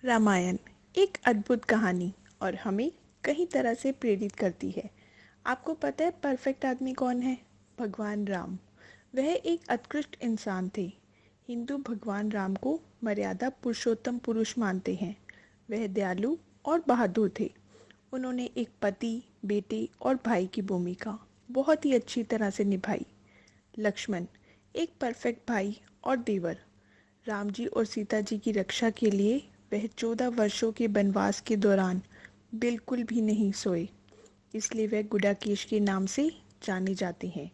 रामायण एक अद्भुत कहानी और हमें कई तरह से प्रेरित करती है। आपको पता है परफेक्ट आदमी कौन है? भगवान राम। वह एक उत्कृष्ट इंसान थे। हिंदू भगवान राम को मर्यादा पुरुषोत्तम पुरुष मानते हैं। वह दयालु और बहादुर थे। उन्होंने एक पति, बेटे और भाई की भूमिका बहुत ही अच्छी तरह से निभाई। लक्ष्मण एक परफेक्ट भाई और देवर। राम जी और सीता जी की रक्षा के लिए वह 14 वर्षों के वनवास के दौरान बिल्कुल भी नहीं सोए। इसलिए वह गुडाकेश के नाम से जाने जाते हैं।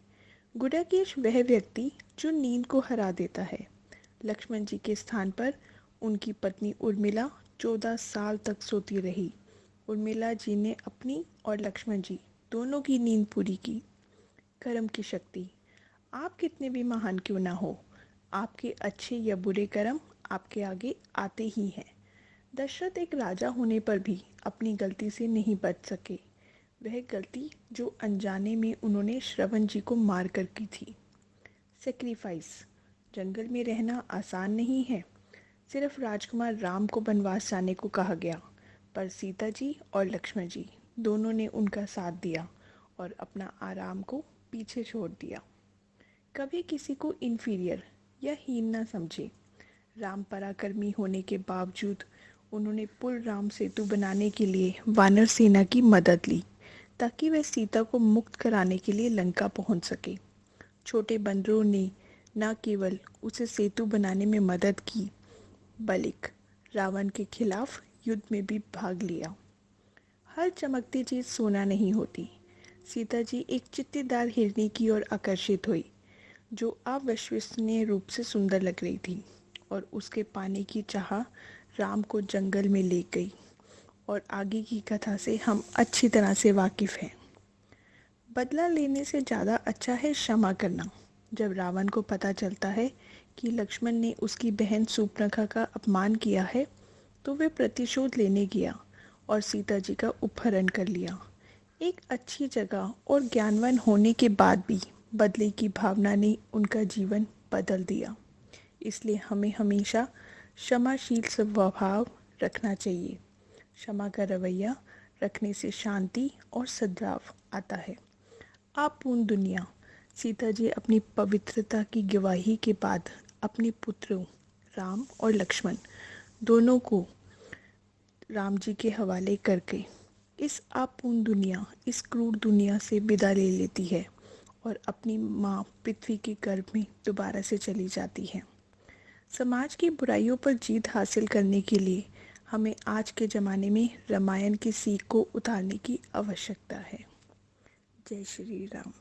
गुडाकेश वह व्यक्ति जो नींद को हरा देता है। लक्ष्मण जी के स्थान पर उनकी पत्नी उर्मिला 14 साल तक सोती रही। उर्मिला जी ने अपनी और लक्ष्मण जी दोनों की नींद पूरी की। कर्म की शक्ति। आप कितने भी महान क्यों ना हो, आपके अच्छे या बुरे कर्म आपके आगे आते ही हैं। दशरथ एक राजा होने पर भी अपनी गलती से नहीं बच सके। वह गलती जो अनजाने में उन्होंने श्रवण जी को मार कर की थी। सेक्रीफाइस। जंगल में रहना आसान नहीं है। सिर्फ राजकुमार राम को वनवास जाने को कहा गया, पर सीता जी और लक्ष्मण जी दोनों ने उनका साथ दिया और अपना आराम को पीछे छोड़ दिया। कभी किसी को इन्फीरियर या हीन ना समझे। राम पराक्रमी होने के बावजूद उन्होंने पुल राम सेतु बनाने के लिए वानर सेना की मदद ली, ताकि वह सीता को मुक्त कराने के लिए लंका पहुंच सके। छोटे बंदरों ने न केवल उसे सेतु बनाने में मदद की, बल्कि रावण के खिलाफ युद्ध में भी भाग लिया। हर चमकती चीज सोना नहीं होती। सीता जी एक चित्तीदार हिरनी की ओर आकर्षित हुई, जो अविश्वसनीय रूप से सुंदर लग रही थी, और उसके पाने की चाह राम को जंगल में ले गई। और आगे की कथा से हम अच्छी तरह से वाकिफ हैं। बदला लेने से ज़्यादा अच्छा है क्षमा करना। जब रावण को पता चलता है कि लक्ष्मण ने उसकी बहन सूर्पनखा का अपमान किया है, तो वे प्रतिशोध लेने गया और सीता जी का अपहरण कर लिया। एक अच्छी जगह और ज्ञानवान होने के बाद भी बदले की भावना ने उनका जीवन बदल दिया। इसलिए हमें हमेशा क्षमाशील स्वभाव रखना चाहिए। क्षमा का रवैया रखने से शांति और सद्भाव आता है। आप पूर्ण दुनिया। सीता जी अपनी पवित्रता की गवाही के बाद अपने पुत्रों राम और लक्ष्मण दोनों को राम जी के हवाले करके इस अपूर्ण दुनिया, इस क्रूर दुनिया से विदा ले लेती है और अपनी माँ पृथ्वी के गर्भ में दोबारा से चली जाती है। समाज की बुराइयों पर जीत हासिल करने के लिए हमें आज के ज़माने में रामायण की सीख को उतारने की आवश्यकता है। जय श्री राम।